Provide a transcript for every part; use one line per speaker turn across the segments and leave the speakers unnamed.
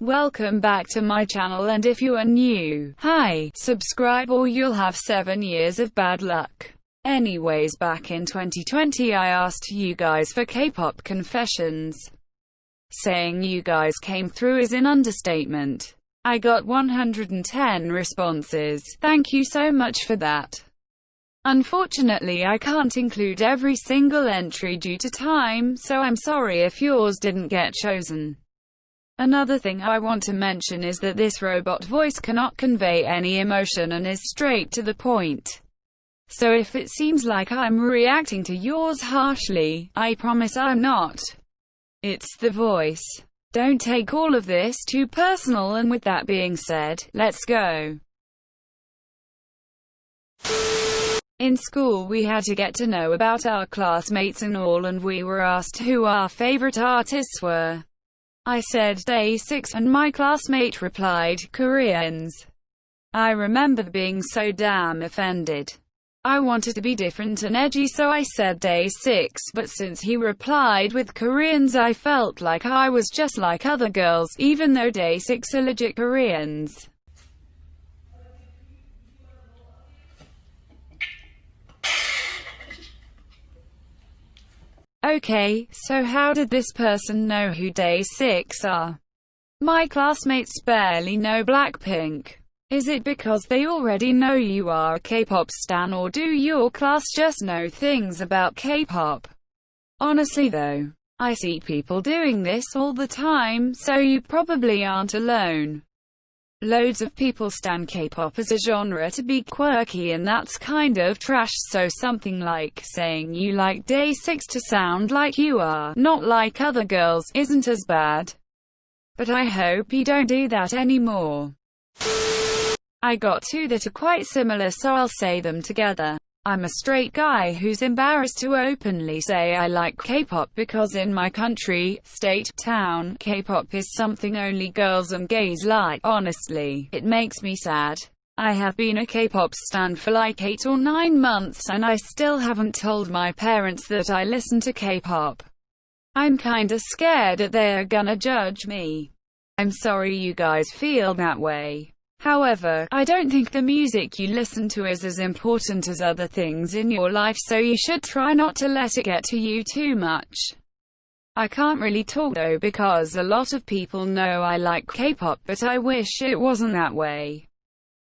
Welcome back to my channel, and if you are new, hi, subscribe or you'll have 7 years of bad luck. Anyways, back in 2020 I asked you guys for K-pop confessions. Saying you guys came through is an understatement. I got 110 responses. Thank you so much for that. Unfortunately, I can't include every single entry due to time, so I'm sorry if yours didn't get chosen. Another thing I want to mention is that this robot voice cannot convey any emotion and is straight to the point. So if it seems like I'm reacting to yours harshly, I promise I'm not. It's the voice. Don't take all of this too personal, and with that being said, let's go. In school we had to get to know about our classmates and all, and we were asked who our favorite artists were. I said Day 6 and my classmate replied, Koreans. I remember being so damn offended. I wanted to be different and edgy, so I said Day 6, but since he replied with Koreans, I felt like I was just like other girls, even though Day 6 are legit Koreans. Okay, so how did this person know who Day 6 are? My classmates barely know Blackpink. Is it because they already know you are a K-pop stan, or do your class just know things about K-pop? Honestly though, I see people doing this all the time, so you probably aren't alone. Loads of people stan K-pop as a genre to be quirky, and that's kind of trash, so something like saying you like Day 6 to sound like you are not like other girls isn't as bad. But I hope you don't do that anymore. I got two that are quite similar, so I'll say them together. I'm a straight guy who's embarrassed to openly say I like K-pop because in my country, state, town, K-pop is something only girls and gays like. Honestly, it makes me sad. I have been a K-pop stan for like 8 or 9 months and I still haven't told my parents that I listen to K-pop. I'm kinda scared that they're gonna judge me. I'm sorry you guys feel that way. However, I don't think the music you listen to is as important as other things in your life, so you should try not to let it get to you too much. I can't really talk though because a lot of people know I like K-pop, but I wish it wasn't that way.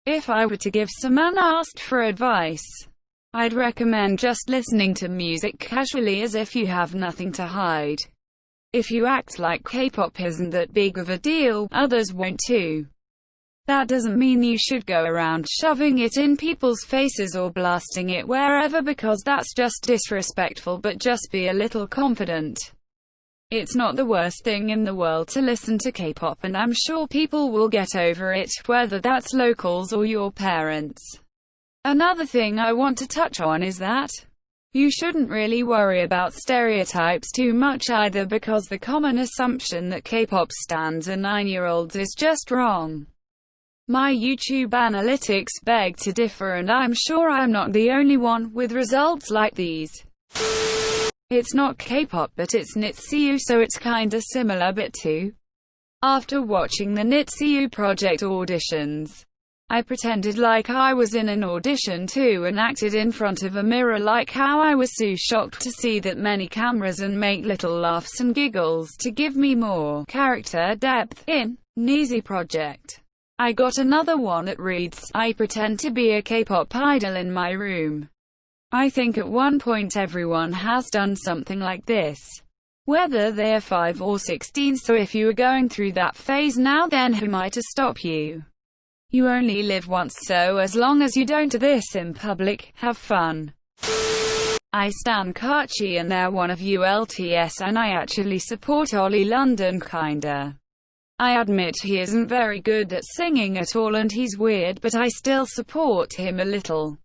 If I were to give someone asked for advice, I'd recommend just listening to music casually as if you have nothing to hide. If you act like K-pop isn't that big of a deal, others won't too. That doesn't mean you should go around shoving it in people's faces or blasting it wherever, because that's just disrespectful, but just be a little confident. It's not the worst thing in the world to listen to K-pop, and I'm sure people will get over it, whether that's locals or your parents. Another thing I want to touch on is that you shouldn't really worry about stereotypes too much either, because the common assumption that K-pop stans are 9-year-olds is just wrong. My YouTube analytics beg to differ, and I'm sure I'm not the only one with results like these. It's not K-pop, but it's NITCU, so it's kinda similar bit too. After watching the NITCU project auditions, I pretended like I was in an audition too and acted in front of a mirror like how I was so shocked to see that many cameras and make little laughs and giggles to give me more character depth in NITCU project. I got another one that reads, I pretend to be a K-pop idol in my room. I think at one point everyone has done something like this, whether they're 5 or 16, so if you are going through that phase now, then who am I to stop you? You only live once, so as long as you don't do this in public, have fun. I stan Kachi and they're one of ULTS, and I actually support Ollie London kinda. I admit he isn't very good at singing at all and he's weird, but I still support him a little.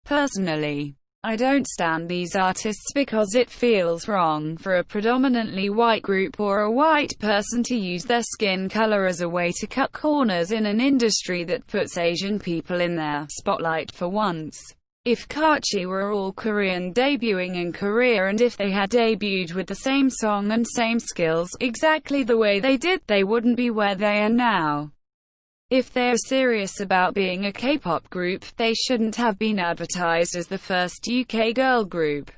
Personally, I don't stan these artists because it feels wrong for a predominantly white group or a white person to use their skin color as a way to cut corners in an industry that puts Asian people in their spotlight for once. If Kachi were all Korean debuting in Korea, and if they had debuted with the same song and same skills, exactly the way they did, they wouldn't be where they are now. If they're serious about being a K-pop group, they shouldn't have been advertised as the first UK girl group.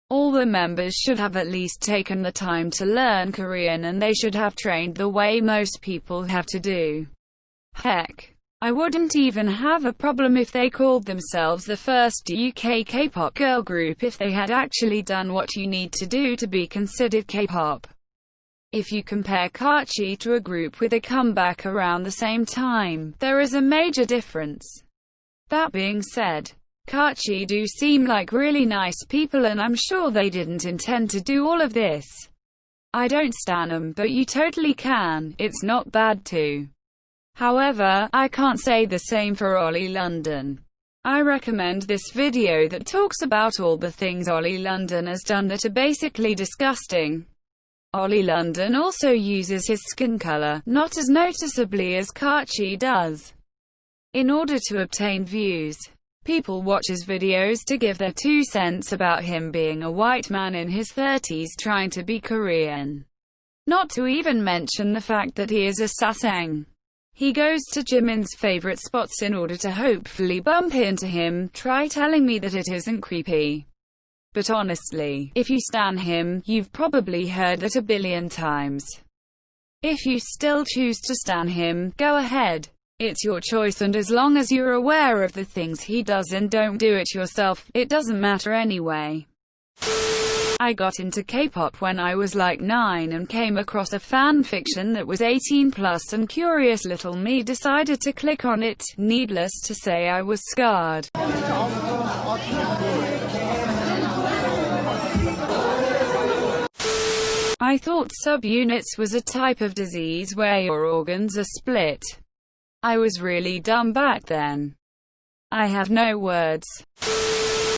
All the members should have at least taken the time to learn Korean, and they should have trained the way most people have to do. Heck, I wouldn't even have a problem if they called themselves the first UK K-pop girl group if they had actually done what you need to do to be considered K-pop. If you compare Kachi to a group with a comeback around the same time, there is a major difference. That being said, Kachi do seem like really nice people, and I'm sure they didn't intend to do all of this. I don't stan them, but you totally can. It's not bad too. However, I can't say the same for Ollie London. I recommend this video that talks about all the things Ollie London has done that are basically disgusting. Ollie London also uses his skin color, not as noticeably as Kachi does, in order to obtain views. People watch his videos to give their 2 cents about him being a white man in his 30s trying to be Korean. Not to even mention the fact that he is a sasang. He goes to Jimin's favorite spots in order to hopefully bump into him. Try telling me that it isn't creepy. But honestly, if you stan him, you've probably heard that a billion times. If you still choose to stan him, go ahead. It's your choice, and as long as you're aware of the things he does and don't do it yourself, it doesn't matter anyway. I got into K-pop when I was like 9 and came across a fan fiction that was 18+, and curious little me decided to click on it. Needless to say, I was scarred. I thought subunits was a type of disease where your organs are split. I was really dumb back then. I have no words.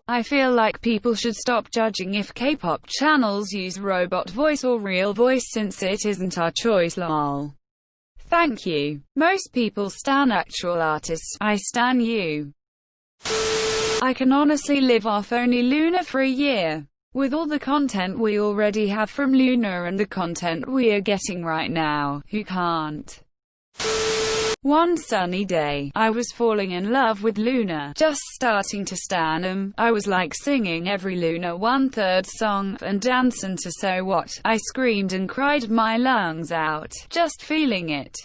I feel like people should stop judging if K-pop channels use robot voice or real voice, since it isn't our choice, lol. Thank you. Most people stan actual artists. I stan you. I can honestly live off only Luna for a year. With all the content we already have from Luna and the content we are getting right now, who can't? One sunny day, I was falling in love with Luna, just starting to stan 'em. I was like singing every Luna 1/3 song, and dancing to So What. I screamed and cried my lungs out, just feeling it.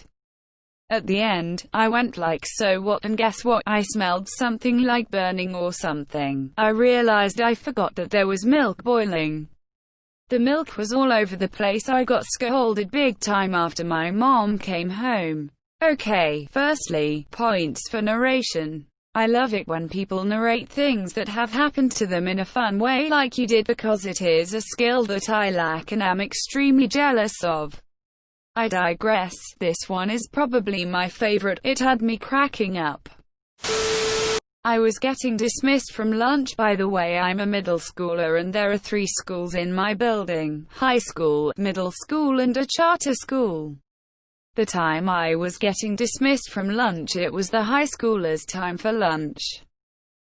At the end, I went like so what, and guess what? I smelled something like burning or something. I realized I forgot that there was milk boiling. The milk was all over the place. I got scolded big time after my mom came home. Okay, firstly, points for narration. I love it when people narrate things that have happened to them in a fun way like you did, because it is a skill that I lack and am extremely jealous of. I digress. This one is probably my favorite. It had me cracking up. I was getting dismissed from lunch. By the way, I'm a middle schooler and there are 3 schools in my building: high school, middle school and a charter school. The time I was getting dismissed from lunch, it was the high schoolers' time for lunch.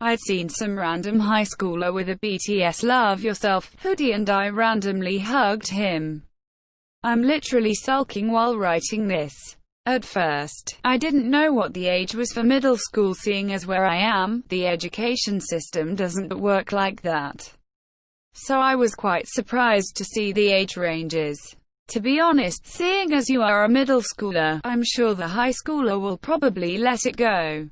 I'd seen some random high schooler with a BTS Love Yourself hoodie and I randomly hugged him. I'm literally sulking while writing this. At first, I didn't know what the age was for middle school, seeing as where I am, the education system doesn't work like that. So I was quite surprised to see the age ranges. To be honest, seeing as you are a middle schooler, I'm sure the high schooler will probably let it go.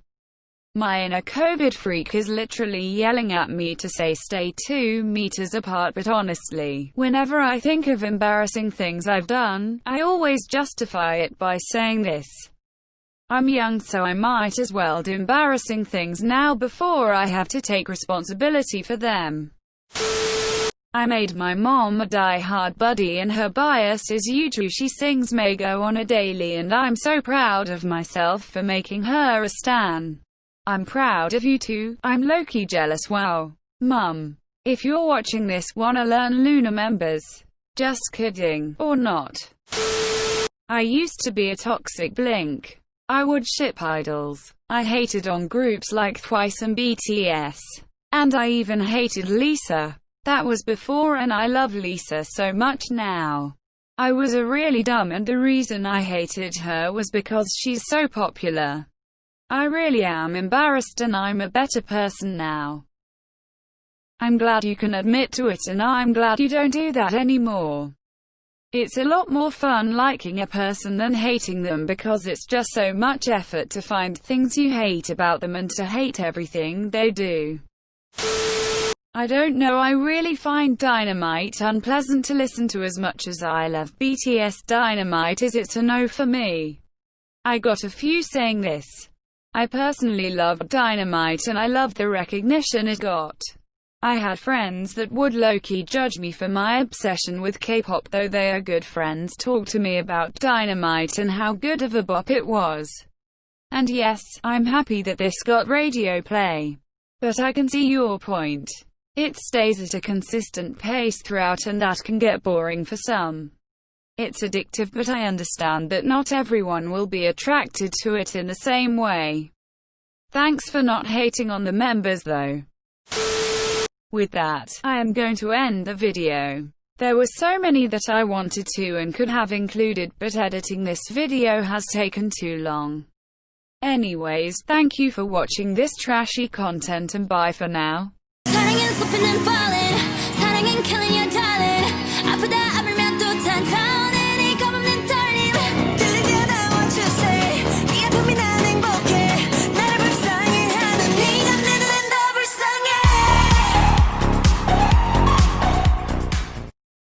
My inner COVID freak is literally yelling at me to stay 2 meters apart, but honestly, whenever I think of embarrassing things I've done, I always justify it by saying this: I'm young, so I might as well do embarrassing things now before I have to take responsibility for them. I made my mom a die-hard buddy, and her bias is YouTube. She sings Mago on a daily, and I'm so proud of myself for making her a stan. I'm proud of you too. I'm low-key jealous. Wow. Mum, if you're watching this, wanna learn Luna members? Just kidding. Or not. I used to be a toxic Blink. I would ship idols. I hated on groups like Twice and BTS. And I even hated Lisa. That was before, and I love Lisa so much now. I was a really dumb, and the reason I hated her was because she's so popular. I really am embarrassed, and I'm a better person now. I'm glad you can admit to it, and I'm glad you don't do that anymore. It's a lot more fun liking a person than hating them, because it's just so much effort to find things you hate about them and to hate everything they do. I don't know, I really find Dynamite unpleasant to listen to. As much as I love BTS, Dynamite is it's a no for me. I got a few saying this. I personally love Dynamite and I love the recognition it got. I had friends that would low-key judge me for my obsession with K-pop, though they are good friends, talk to me about Dynamite and how good of a bop it was. And yes, I'm happy that this got radio play. But I can see your point. It stays at a consistent pace throughout, and that can get boring for some. It's addictive, but I understand that not everyone will be attracted to it in the same way. Thanks for not hating on the members though. With that, I am going to end the video. There were so many that I wanted to and could have included, but editing this video has taken too long. Anyways, thank you for watching this trashy content, and bye for now. 사랑은 slipping and falling, 사랑은 killing your darling. 아프다